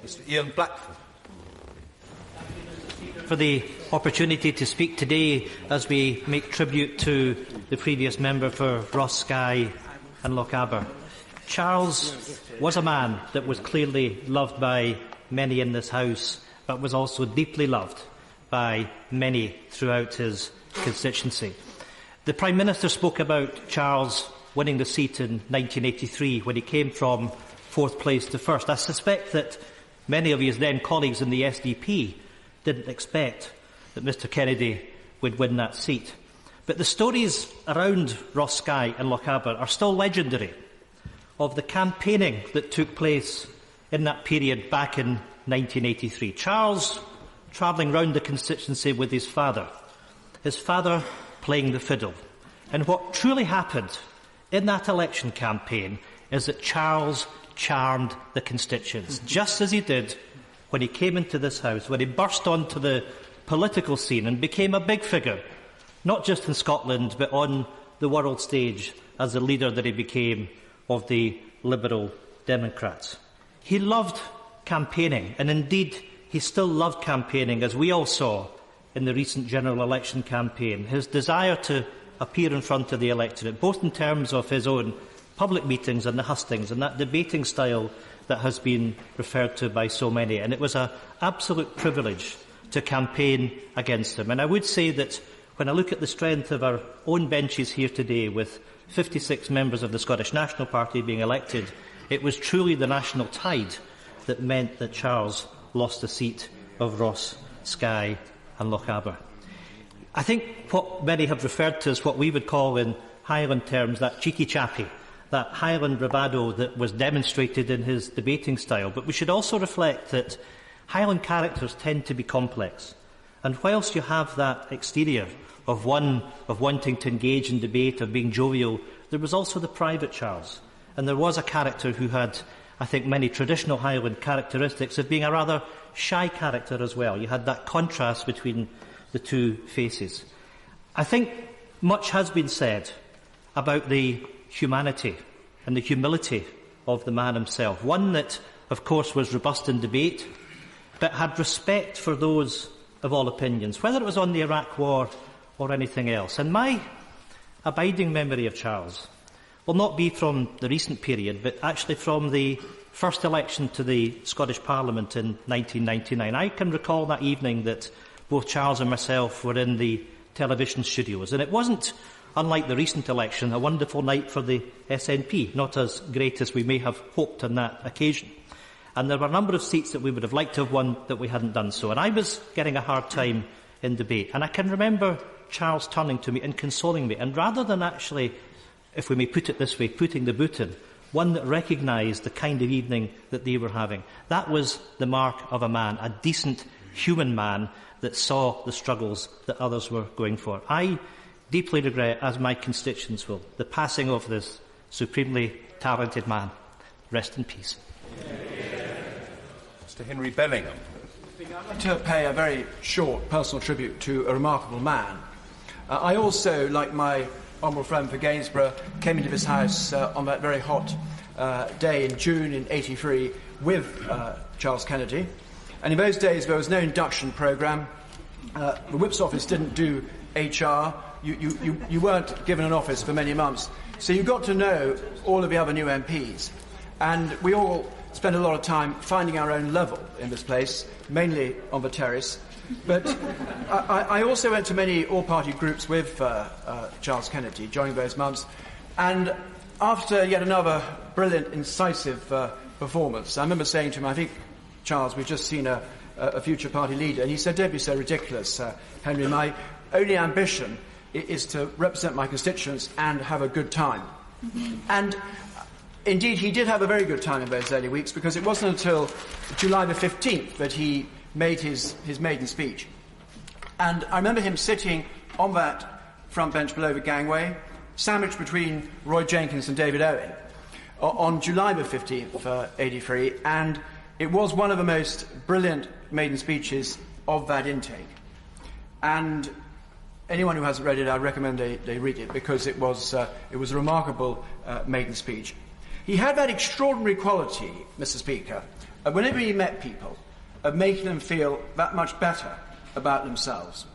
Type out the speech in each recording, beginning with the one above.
Mr Ian Blackford. For the opportunity to speak today as we make tribute to the previous member for Ross Skye and Lochaber. Charles was a man that was clearly loved by many in this House, but was also deeply loved by many throughout his constituency. The Prime Minister spoke about Charles winning the seat in 1983 when he came from fourth place to first. I suspect that many of his then colleagues in the SDP didn't expect that Mr Kennedy would win that seat. But the stories around Ross Skye and Lochaber are still legendary, of the campaigning that took place in that period back in 1983. Charles travelling round the constituency with his father playing the fiddle. And what truly happened in that election campaign is that Charles charmed the constituents, just as he did when he came into this House, when he burst onto the political scene and became a big figure, not just in Scotland, but on the world stage as the leader that he became of the Liberal Democrats. He loved campaigning, and indeed he still loved campaigning, as we all saw in the recent general election campaign. His desire to appear in front of the electorate, both in terms of his own public meetings and the hustings, and that debating style that has been referred to by so many. And it was an absolute privilege to campaign against him. And I would say that when I look at the strength of our own benches here today, with 56 members of the Scottish National Party being elected, it was truly the national tide that meant that Charles lost the seat of Ross, Skye and Lochaber. I think what many have referred to as what we would call in Highland terms that cheeky chappy, that Highland bravado that was demonstrated in his debating style. But we should also reflect that Highland characters tend to be complex. And whilst you have that exterior of wanting to engage in debate, of being jovial, there was also the private Charles. And there was a character who had, I think, many traditional Highland characteristics of being a rather shy character as well. You had that contrast between the two faces. I think much has been said about the humanity and the humility of the man himself. One that, of course, was robust in debate, but had respect for those of all opinions, whether it was on the Iraq War or anything else. And my abiding memory of Charles will not be from the recent period, but actually from the first election to the Scottish Parliament in 1999. I can recall that evening that both Charles and myself were in the television studios, and it wasn't, unlike the recent election, a wonderful night for the SNP, not as great as we may have hoped on that occasion. And there were a number of seats that we would have liked to have won that we hadn't done so. And I was getting a hard time in debate. And I can remember Charles turning to me and consoling me. And rather than actually, if we may put it this way, putting the boot in, one that recognised the kind of evening that they were having. That was the mark of a man, a decent human man that saw the struggles that others were going for. I deeply regret, as my constituents will, the passing of this supremely talented man. Rest in peace. Mr Henry Bellingham. I'd like to pay a very short personal tribute to a remarkable man. I also, like my honourable friend for Gainsborough, came into this House on that very hot day in June in '83 with Charles Kennedy. And in those days there was no induction programme. The Whip's office didn't do HR. You weren't given an office for many months. So you got to know all of the other new MPs. And we all spent a lot of time finding our own level in this place, mainly on the terrace. But I also went to many all-party groups with Charles Kennedy during those months. And after yet another brilliant, incisive performance, I remember saying to him, I think, Charles, we've just seen a future party leader. And he said, don't be so ridiculous, Henry. My only ambition is to represent my constituents and have a good time. And indeed, he did have a very good time in those early weeks, because it wasn't until July the 15th that he made his maiden speech. And I remember him sitting on that front bench below the gangway, sandwiched between Roy Jenkins and David Owen, on July the 15th, '83, and it was one of the most brilliant maiden speeches of that intake. And anyone who hasn't read it, I recommend they read it, because it was a remarkable maiden speech. He had that extraordinary quality, Mr. Speaker, whenever he met people, of making them feel that much better about themselves.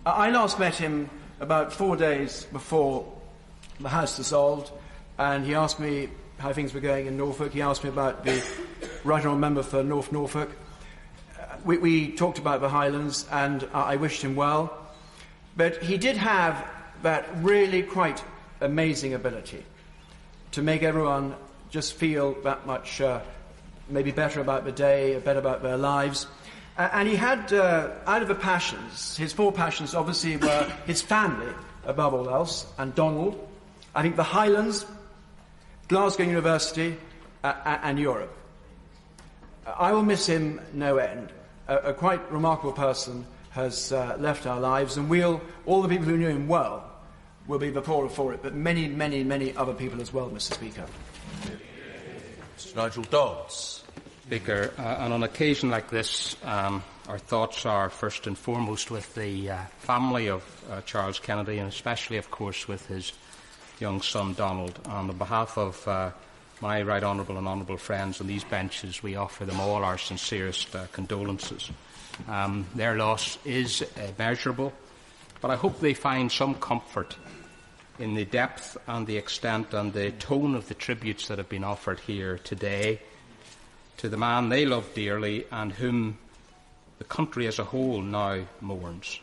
I last met him about 4 days before the House dissolved, and he asked me how things were going in Norfolk. He asked me about the Right Honourable Member for North Norfolk. We talked about the Highlands, and I wished him well. But he did have that really quite amazing ability to make everyone just feel that much maybe better about the day, better about their lives. And he had, out of the passions, his 4 passions obviously were his family, above all else, and Donald, I think the Highlands, Glasgow University, and Europe. I will miss him no end. A quite remarkable person has left our lives, and all the people who knew him well will be the poorer for it, but many, many, many other people as well, Mr. Speaker. Mr. Nigel Dodds. Speaker, on an occasion like this, our thoughts are first and foremost with the family of Charles Kennedy, and especially, of course, with his young son Donald. On behalf of my right honourable and honourable friends on these benches, we offer them all our sincerest condolences. Their loss is immeasurable, but I hope they find some comfort in the depth and the extent and the tone of the tributes that have been offered here today to the man they love dearly and whom the country as a whole now mourns.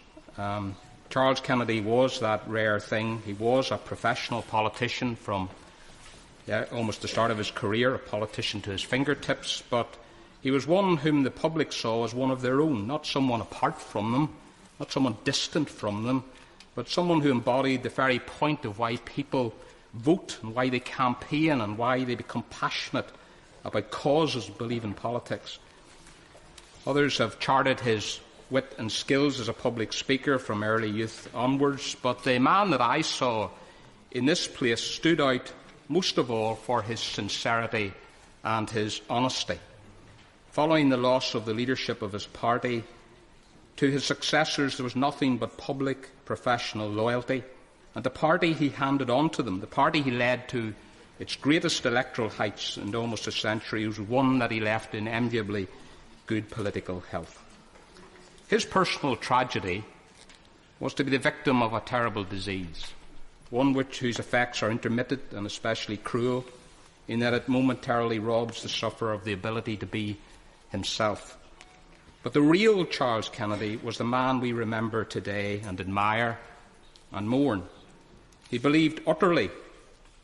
Charles Kennedy was that rare thing. He was a professional politician from almost the start of his career, a politician to his fingertips, but he was one whom the public saw as one of their own, not someone apart from them, not someone distant from them, but someone who embodied the very point of why people vote and why they campaign and why they become passionate about causes and believe in politics. Others have charted his wit and skills as a public speaker from early youth onwards, but the man that I saw in this place stood out most of all for his sincerity and his honesty. Following the loss of the leadership of his party, to his successors there was nothing but public professional loyalty, and the party he handed on to them, the party he led to its greatest electoral heights in almost a century, was one that he left in enviably good political health. His personal tragedy was to be the victim of a terrible disease, one whose effects are intermittent and especially cruel, in that it momentarily robs the sufferer of the ability to be himself. But the real Charles Kennedy was the man we remember today and admire and mourn. He believed utterly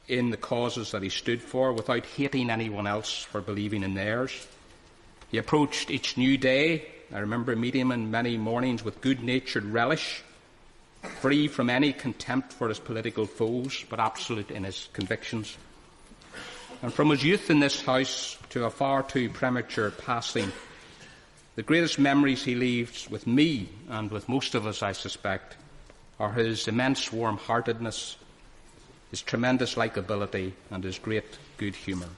in the causes that he stood for without hating anyone else for believing in theirs. He approached each new day, I remember meeting him in many mornings, with good-natured relish, free from any contempt for his political foes, but absolute in his convictions. And from his youth in this House to a far too premature passing, the greatest memories he leaves with me, and with most of us, I suspect, are his immense warm-heartedness, his tremendous likeability, and his great good humour.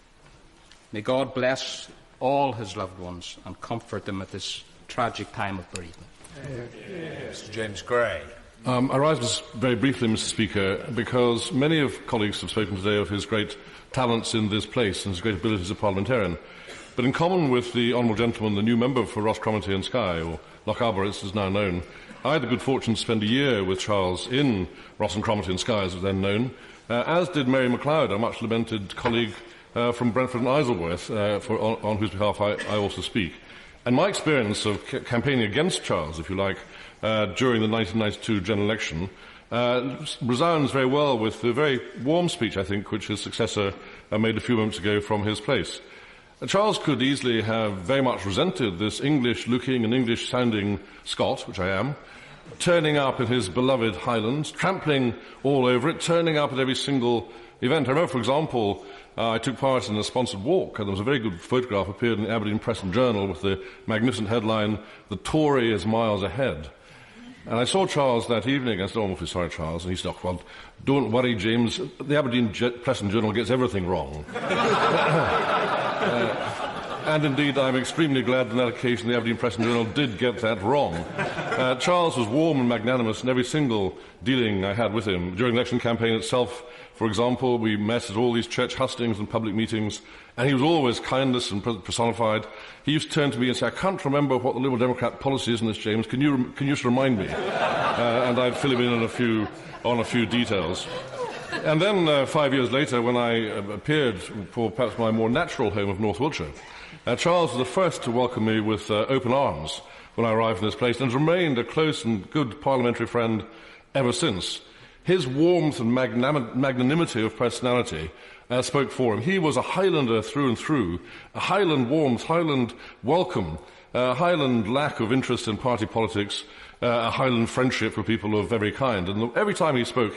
May God bless all his loved ones and comfort them at this tragic time of bereavement. Mr. James Gray. I rise very briefly, Mr. Speaker, because many of colleagues have spoken today of his great talents in this place and his great abilities as a parliamentarian. But in common with the honourable gentleman, the new member for Ross, Cromarty and Skye, or Loch Aber as it is now known, I had the good fortune to spend a year with Charles in Ross and Cromarty and Skye, as it was then known, as did Mary MacLeod, a much lamented colleague from Brentford and Isleworth, on whose behalf I also speak. And my experience of campaigning against Charles, if you like, during the 1992 general election resounds very well with the very warm speech, I think, which his successor made a few moments ago from his place. Charles could easily have very much resented this English-looking and English-sounding Scot, which I am, turning up in his beloved Highlands, trampling all over it, turning up at every single event. I remember, for example, I took part in a sponsored walk, and there was a very good photograph appeared in the Aberdeen Press and Journal with the magnificent headline, "The Tory is miles ahead." And I saw Charles that evening. I said, "Oh, I'm awfully sorry, Charles." And he said, "Oh, well, don't worry, James. The Aberdeen Press and Journal gets everything wrong." And indeed, I'm extremely glad on that occasion the Aberdeen Press and Journal did get that wrong. Charles was warm and magnanimous in every single dealing I had with him. During the election campaign itself, for For example, we met at all these church hustings and public meetings, and he was always kindness and personified. He used to turn to me and say, "I can't remember what the Liberal Democrat policy is in this, James. Can you just remind me?" And I'd fill him in on a few details. And then 5 years later, when I appeared for perhaps my more natural home of North Wiltshire, Charles was the first to welcome me with open arms when I arrived in this place, and has remained a close and good parliamentary friend ever since. His warmth and magnanimity of personality spoke for him. He was a Highlander through and through, a Highland warmth, Highland welcome, a Highland lack of interest in party politics, a Highland friendship for people of every kind. And every time he spoke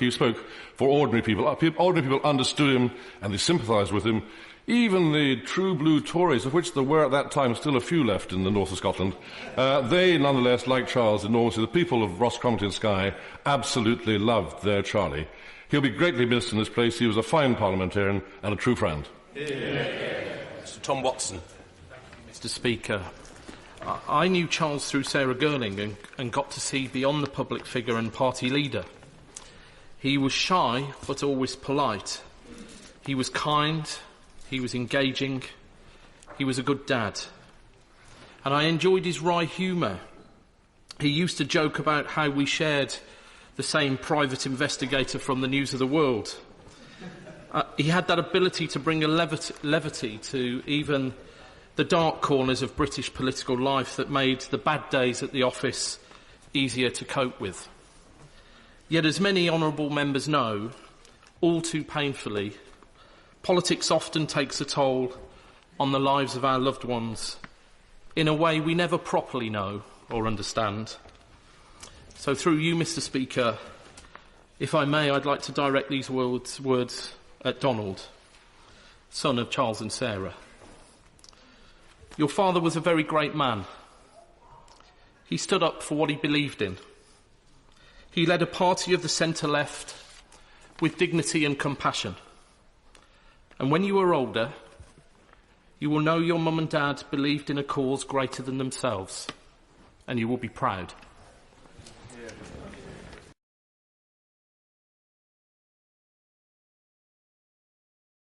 for ordinary people. Ordinary people understood him and they sympathised with him. Even the true blue Tories, of which there were at that time still a few left in the north of Scotland, they nonetheless liked Charles enormously. The people of Ross Cromarty and Skye absolutely loved their Charlie. He'll be greatly missed in this place. He was a fine parliamentarian and a true friend. Mr. Tom Watson. Mr. Speaker, I knew Charles through Sarah Girling and got to see beyond the public figure and party leader. He was shy but always polite. He was kind. He was engaging. He was a good dad. And I enjoyed his wry humour. He used to joke about how we shared the same private investigator from the News of the World. He had that ability to bring a levity to even the dark corners of British political life that made the bad days at the office easier to cope with. Yet, as many honourable members know, all too painfully, politics often takes a toll on the lives of our loved ones in a way we never properly know or understand. So through you, Mr. Speaker, if I may, I'd like to direct these words at Donald, son of Charles and Sarah. Your father was a very great man. He stood up for what he believed in. He led a party of the centre-left with dignity and compassion. And when you are older, you will know your mum and dad believed in a cause greater than themselves, and you will be proud.